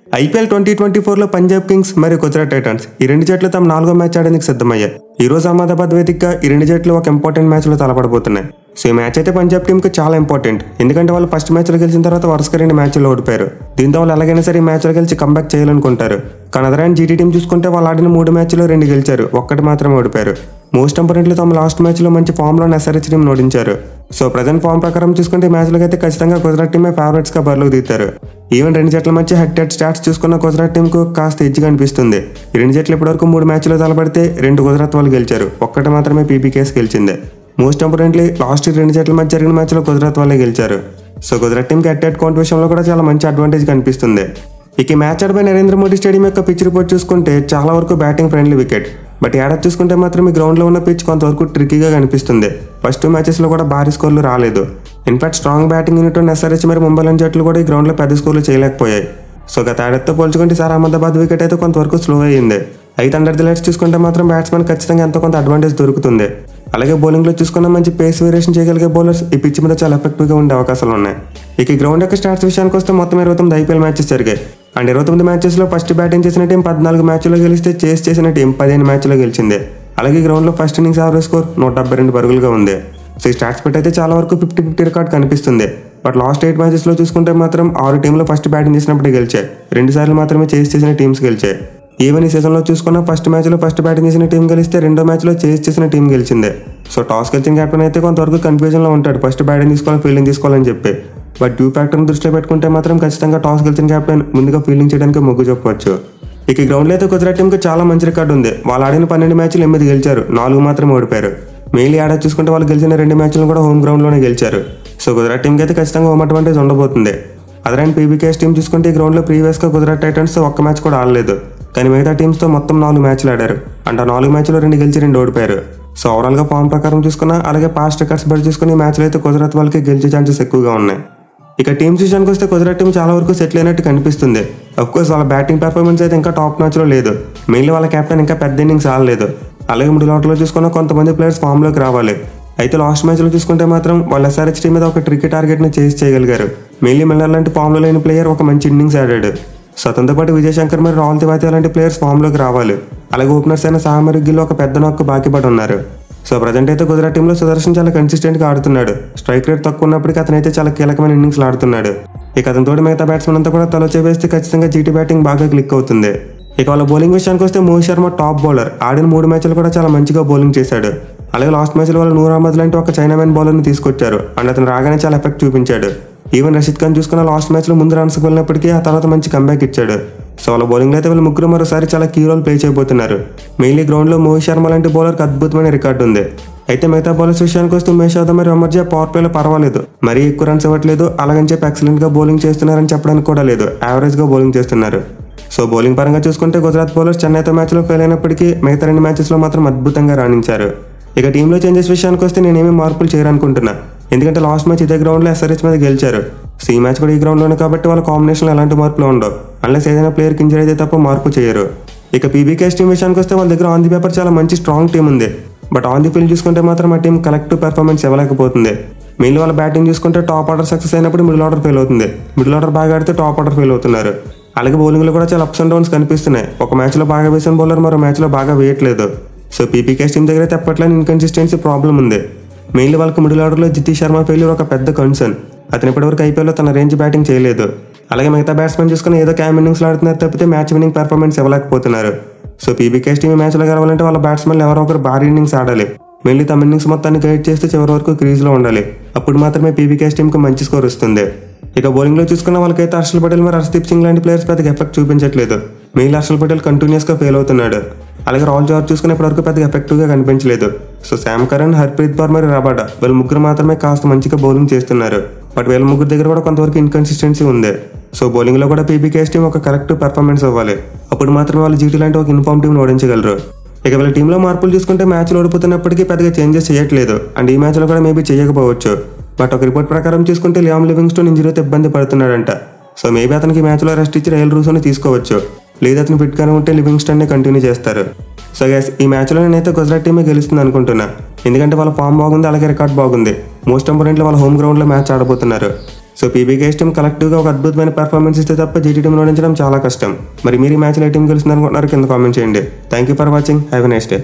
IPL 2024లో Punjab Kings మరియు Gujarat Titans ఈ రెండు జట్లు తమ 4వ మ్యాచ్ ఆడేందుకు సిద్ధమయ్యాయి. ఈ రోజు అహ్మదాబాద్ వేదికగా ఈ రెండు జట్లు ఒక ఇంపార్టెంట్ మ్యాచ్లో తలపడబోతున్నాయి. సో ఈ మ్యాచ్ అయితే పంజాబ్ టీంకి చాలా ఇంపార్టెంట్, ఎందుకంటే వాళ్ళు ఫస్ట్ మ్యాచ్లో గెలిచిన తర్వాత వరుసగా 2 మ్యాచ్లు ఓడిపోయారు. దీంతో వాళ్ళు ఎలాగైనా సరే ఈ మ్యాచ్లో గెలిచి కంబ్యాక్ చేయాలనుకుంటారు. కానీ అదరాని జీటీ టీం చూసుకుంటే వాళ్ళు ఆడిన 3 మ్యాచ్లో 2 గెలిచారు, ఒక్కటి మాత్రమే ఓడిపోయారు. మోస్ట్ ఇంపార్టెంట్లీ తమ లాస్ట్ మ్యాచ్లో మంచి ఫామ్లో ఎస్ఆర్హెచ్ టీం ఓడించారు. సో ప్రజెంట్ ఫామ్ ప్రకారం చూసుకుంటే ఈ మ్యాచ్లోకి అయితే ఖచ్చితంగా గుజరాత్ టీమే ఫేవరెట్స్గా బరిలోకి దిగుతారు. ఈవెన్ రెండు జట్ల మధ్య హెడ్ స్టాట్స్ చూసుకున్న గుజరాత్ టీంకు కాస్త ఎడ్జ్గా అనిపిస్తుంది. ఈ రెండు జట్లు ఇప్పటివరకు 3 మ్యాచ్లో తలపడితే 2 గుజరాత్ వాళ్ళు గెలిచారు, ఒక్కటి మాత్రమే పీబీకేఎస్ గెలిచిందే. మోస్ట్ ఇంపార్టెంట్లీ లాస్ట్ 2 జట్ల మధ్య జరిగిన మ్యాచ్లో గుజరాత్ వాళ్ళే గెలిచారు. సో గుజరాత్ టీంకి హెడ్ కౌంట్ విషయంలో కూడా చాలా మంచి అడ్వాంటేజ్ కనిపిస్తుంది. ఇక ఈ మ్యాచ్ ఆడపై నరేంద్ర మోడీ స్టేడియం యొక్క పిచ్ రిపోర్ట్ చూసుకుంటే చాలా వరకు బ్యాటింగ్ ఫ్రెండ్లీ వికెట్. బట్ ఏడాది చూసుకుంటే మాత్రం ఈ గ్రౌండ్లో ఉన్న పిచ్ కొంతవరకు ట్రిక్కీగా కనిపిస్తుంది. ఫస్ట్ 2 మ్యాచెస్లో కూడా భారీ స్కోర్లు రాలేదు. ఇన్ఫాక్ట్ స్ట్రాంగ్ బ్యాటింగ్ యూనిట్ ఉన్న ఎస్ఆర్హెచ్ మరియు ముంబై ఇండియన్స్ జట్లు కూడా ఈ గ్రౌండ్లో పెద్ద స్కోర్లు చేయలేకపోయాయి. సో గత ఏడాదితో పోల్చుకుంటే ఈసారి అహ్మదాబాద్ వికెట్ అయితే కొంతవరకు స్లో అయ్యింది. అయితే అండర్ ది లైట్స్ చూసుకుంటే మాత్రం బ్యాట్స్మెన్ ఖచ్చితంగా ఎంతో కొంత అడ్వాంటేజ్ దొరుకుతుంది. అలాగే బౌలింగ్లో చూసుకున్న మంచి పేస్ వేరియేషన్ చేయగలిగే బౌలర్స్ ఈ పిచ్ మీద చాలా ఎఫెక్టివ్గా ఉండే అవకాశాలు ఉన్నాయి. ఇక ఈ గ్రౌండ్ యొక్క స్టాట్స్ విషయానికి వస్తే మొత్తం 29 ఐపీఎల్ మ్యాచెస్ జరిగాయి. అండ్ 29 మ్యాచెస్లో ఫస్ట్ బ్యాటింగ్ చేసిన టీం 14 మ్యాచ్లో గెలిస్తే చేస్ చేసిన టీం 15 మ్యాచ్లో గెలిచింది. అలాగే గ్రౌండ్లో ఫస్ట్ ఇన్నింగ్స్ యావరేజ్ స్కోర్ 172 పరుగులుగా ఉంది. సో ఈ స్టాట్స్ పెట్టి అయితే చాలా వరకు 50-50 రికార్డ్ కనిపిస్తుంది. బట్ లాస్ట్ 8 మ్యాచెస్లో చూసుకుంటే మాత్రం 6 టీంలో ఫస్ట్ బ్యాటింగ్ చేసినప్పుడే గెలిచాయి, 2 సార్లు మాత్రమే చేస్ చేసిన టీమ్స్ గెలిచాయి. ఈవెన్ ఈ సీజన్లో చూసుకున్న ఫస్ట్ మ్యాచ్లో ఫస్ట్ బ్యాటింగ్ చేసిన టీం గెలిస్తే 2వ మ్యాచ్లో చేస్ చేసిన టీం గెలిచింది. సో టాస్ గెలిచిన కెప్టెన్ అయితే కొంతవరకు కన్ఫ్యూజన్లో ఉంటాడు, ఫస్ట్ బ్యాటింగ్ తీసుకోవాలి ఫీల్డింగ్ తీసుకోవాలని చెప్పి. బట్ డ్యూ ఫ్యాక్టర్ని దృష్టిలో పెట్టుకుంటే మాత్రం ఖచ్చితంగా టాస్ గెలిచిన కెప్టెన్ ముందుగా ఫీల్డింగ్ చేయడానికి మొగ్గు చెప్పవచ్చు. ఇక ఈ గ్రౌండ్లో అయితే గుజరాత్ టీంకి చాలా మంచి రికార్డు ఉంది. వాళ్ళు ఆడిన 12 మ్యాచ్లు 8 గెలిచారు, 4 మాత్రమే ఓడిపోయారు. మెయిన్లీ ఏడాది చూసుకుంటే వాళ్ళు గెలిచిన 2 మ్యాచ్లను కూడా హోమ్ గ్రౌండ్లోనే గెలిచారు. సో గుజరాత్ టీంకి అయితే ఖచ్చితంగా హోమ్ అడ్వాంటేజ్ ఉండబోతుంది. అదరైన పీబీకేఎస్ టీం చూసుకుంటే ఈ గ్రౌండ్లో ప్రీవియస్గా గుజరాత్ టైటన్స్ ఒక్క మ్యాచ్ కూడా ఆడలేదు. కానీ మిగతా టీమ్స్తో మొత్తం 4 మ్యాచ్లు ఆడారు. అంటే 4 మ్యాచ్లో 2 గెలిచి 2 ఓడిపోయారు. సో ఓవరాల్గా ఫామ్ ప్రకారం చూసుకున్నా అలాగే పాస్ట్ రికార్డ్స్ బట్టి చూసుకుని ఈ మ్యాచ్లో అయితే గుజరాత్ వాళ్ళకి గెలిచే ఛాన్సెస్ ఎక్కువగా ఉన్నాయి. ఇక టీమ్స్ విషయానికి వస్తే గుజరాత్ టీం చాలా వరకు సెటిల్ అయినట్టు కనిపిస్తుంది. అఫ్కోర్స్ వాళ్ళ బ్యాటింగ్ పెర్ఫార్మెన్స్ అయితే ఇంకా టాప్ మ్యాచ్లో లేదు. మెయిన్లీ వాళ్ళ కెప్టెన్ ఇంకా పెద్ద ఇన్నింగ్స్ ఆడలేదు. అలాగే మిడిల్ ఆర్డర్లో చూసుకున్న కొంతమంది ప్లేయర్స్ ఫామ్లోకి రావాలి. అయితే లాస్ట్ మ్యాచ్లో చూసుకుంటే మాత్రం వాళ్ళ ఎస్ఆర్హెచ్ టీం మీద ఒక ట్రిక్కీ టార్గెట్ని చేసి చేయగలిగారు. మెయిన్లీ మిల్లర్ లాంటి ఫామ్లో లేని ప్లేయర్ ఒక మంచి ఇన్నింగ్స్ ఆడాడు. సో అతనితో పాటు విజయ్ శంకర్ మరియు రాహుల్ తివారీ లాంటి ప్లేయర్స్ ఫామ్లోకి రావాలి. అలాగే ఓపెనర్స్ అయిన సాహా మరియు గిల్ ఒక పెద్ద నొక్కు బాకీ పడి ఉన్నారు. సో ప్రజెంట్ అయితే గుజరాత్ టీంలో సుదర్శన్ చాలా కన్సిస్టెంట్గా ఆడుతున్నాడు. స్ట్రైక్ రేట్ తక్కువ ఉన్నప్పటికీ అతనైతే చాలా కీలకమైన ఇన్నింగ్స్లు ఆడుతున్నాడు. ఇక అతనితో మిగతా బ్యాట్స్మెన్ అంతా కూడా తలో చేస్తే ఖచ్చితంగా జీటీ బ్యాటింగ్ బాగా క్లిక్ అవుతుంది. ఇక వాళ్ళ బౌలింగ్ విషయానికి వస్తే మోహిత్ శర్మ టాప్ బౌలర్. ఆడిన 3 మ్యాచ్లు కూడా చాలా మంచిగా బౌలింగ్ చేశాడు. అలాగే లాస్ట్ మ్యాచ్లో వాళ్ళు నూర్ అహ్మద్ లాంటి ఒక చైనామెన్ బౌలర్ని తీసుకొచ్చారు. అండ్ అతను రాగానే చాలా ఎఫెక్ట్ చూపించాడు. ఈవెన్ రషీద్ ఖాన్ చూసుకున్న లాస్ట్ మ్యాచ్లో ముందు రన్స్కి వెళ్ళినప్పటికీ ఆ తర్వాత మంచి కంబ్యాక్ ఇచ్చాడు. సో వాళ్ళ బౌలింగ్లో అయితే వీళ్ళు ముగ్గురు మరోసారి చాలా కీ రోల్ ప్లే చేయబోతున్నారు. మెయిన్లీ గ్రౌండ్లో మోహిత్ శర్మ లాంటి బౌలర్కి అద్భుతమైన రికార్డు ఉంది. అయితే మిగతా బౌలర్స్ విషయానికి వస్తే ఉమేష్ యాదవ్ మరియు అమర్జా పవర్ ప్లేలో పర్వాలేదు, మరీ ఎక్కువ రన్స్ ఇవ్వట్లేదు. అలాగని చెప్పి ఎక్సలెంట్గా బౌలింగ్ చేస్తున్నారని చెప్పడానికి కూడా లేదు, యావరేజ్గా బౌలింగ్ చేస్తున్నారు. సో బౌలింగ్ పరంగా చూసుకుంటే గుజరాత్ బౌలర్స్ చెన్నైతో మ్యాచ్లో ఫెయిల్ అయినప్పటికీ మిగతా 2 మ్యాచెస్లో మాత్రం అద్భుతంగా రాణించారు. ఇక టీంలో చేంజెస్ విషయానికి వస్తే నేనేమీ మార్పులు చేయాలనుకుంటున్నా, ఎందుకంటే లాస్ట్ మ్యాచ్ ఇదే గ్రౌండ్లో ఎస్ఆర్హెచ్ మీద గెలిచారు. సో ఈ మ్యాచ్ కూడా ఈ గ్రౌండ్లోనే కాబట్టి వాళ్ళ కాంబినేషన్లో ఎలాంటి మార్పులు ఉండవు. అన్లెస్ ఏదైనా ప్లేయర్కి ఇంజరీ అయితే తప్ప మార్పు చేయరు. ఇక పీబీకేఎస్ టీం విషయానికి వస్తే వాళ్ళ దగ్గర ఆన్ ది పేపర్ చాలా మంచి స్ట్రాంగ్ టీం ఉంది. బట్ ఆన్ ది ఫీల్డ్ చూసుకుంటే మాత్రం ఆ టీం కలెక్టివ్ పెర్ఫార్మెన్స్ ఇవ్వలేకపోతుంది. మెయిన్లీ వాళ్ళ బ్యాటింగ్ చూసుకుంటే టాప్ ఆర్డర్ సక్సెస్ అయినప్పుడు మిడిల్ ఆర్డర్ ఫెయిల్ అవుతుంది, మిడిల్ ఆర్డర్ బాగా ఆడితే టాప్ ఆర్డర్ ఫెయిల్ అవుతున్నారు. అలాగే బౌలింగ్లో కూడా చాలా అప్స్ అండ్ డౌన్స్ కనిపిస్తున్నాయి. ఒక మ్యాచ్లో బాగా వేసిన బౌలర్ మరో మ్యాచ్లో బాగా వేయట్లేదు. సో పీబీకేఎస్ టీం దగ్గర తెప్పట్లని ఇన్కన్సిస్టెన్సీ ప్రాబ్లం ఉంది. మెయిన్లీ వాళ్ళకి మిడిల్ ఆర్డర్లో జితేష్ శర్మ ఫెయిల్యూర్ ఒక పెద్ద కన్సర్న్. అతను ఇప్పటివరకు ఐపీఎల్లో తన రేంజ్ బ్యాటింగ్ చేయలేదు. అలాగే మిగతా బ్యాట్స్మెన్ చూసుకుని ఏదో క్యామ్ ఇన్నింగ్స్లో ఆడుతున్నారు తప్పితే మ్యాచ్ విన్నింగ్ పెర్ఫార్మెన్స్ ఇవ్వలేకపోతున్నారు. సో పీబీకేఎస్ టీం మ్యాచ్లో గెలవాలంటే వాళ్ళ బ్యాట్స్మెన్లు ఎవరో ఒకరు భారీ ఇన్నింగ్స్ ఆడాలి. మెయిన్లీ తమ ఇన్నింగ్స్ మొత్తాన్ని గైడ్ చేస్తే చివరి వరకు క్రీజ్లో ఉండాలి. అప్పుడు మాత్రమే పీబీకేఎస్ టీంకి మంచి స్కోర్ వస్తుంది. ఇక బౌలింగ్లో చూసుకున్న వాళ్ళకైతే హర్షల్ పటేల్ మరియు హర్షదీప్ సింగ్ లాంటి ప్లేయర్స్ పెద్దగా ఎఫెక్ట్ చూపించట్లేదు. మెయిన్లీ హర్షల్ పటేల్ కంటిన్యూస్గా ఫెయిల్ అవుతున్నాడు. అలాగే రాహుల్ జవహర్ చూసుకునే ఇప్పటివరకు పెద్దగా ఎఫెక్టివ్గా కనిపించలేదు. So Sam Curran, Harpreet Kaur మరియు రబాడా వీళ్ళు ముగ్గురు మాత్రమే కాస్త మంచిగా బౌలింగ్ చేస్తున్నారు. బట్ వీళ్ళ ముగ్గురు దగ్గర కూడా కొంతవరకు ఇన్కన్సిస్టెన్సీ ఉంది. సో బౌలింగ్లో కూడా పీబీకేఎస్ టీం ఒక కరెక్ట్ పెర్ఫార్మెన్స్ ఇవ్వాలి. అప్పుడు మాత్రమే వాళ్ళు జీటీ లాంటి ఒక ఇన్ఫార్మ్ టీంని ఓడించగలరు. ఇక వీళ్ళ టీంలో మార్పులు చూసుకుంటే మ్యాచ్లు ఓడిపోతున్నప్పటికీ పెద్దగా చేంజెస్ చేయట్లేదు. అండ్ ఈ మ్యాచ్లో కూడా మేబీ చేయకపోవచ్చు. బట్ ఒక రిపోర్ట్ ప్రకారం చూసుకుంటే లియామ్ లివింగ్స్టోన్ ఇంజరీతో ఇబ్బంది పడుతున్నాడంట. సో మేబీ అతనికి మ్యాచ్లో రెస్ట్ ఇచ్చి రైల్ రూసోని తీసుకోవచ్చు, లేదా అతను ఫిట్గానే ఉంటే లివింగ్స్టన్ని కంటిన్యూ చేస్తారు. సో గైస్ ఈ మ్యాచ్లో నేనైతే గుజరాత్ టీమే గెలుస్తుంది అనుకుంటున్నా, ఎందుకంటే వాళ్ళ ఫామ్ బాగుంది, అలాగే రికార్డ్ బాగుంది. మోస్ట్ ఇంపార్టెంట్లీ వాళ్ళ హోమ్ గ్రౌండ్లో మ్యాచ్ ఆడబోతున్నారు. సో పీబీకేఎస్ టీం కలెక్టివ్గా ఒక అద్భుతమైన పర్ఫార్మెన్స్ ఇస్తే తప్ప జీటీ టీంలో ఓడించడం చాలా కష్టం. మరి మీరు ఈ మ్యాచ్లో ఏ టీం గెలుస్తుంది అనుకుంటున్నారు కింద కామెంట్ చేయండి. Thank you for watching. Have a nice day.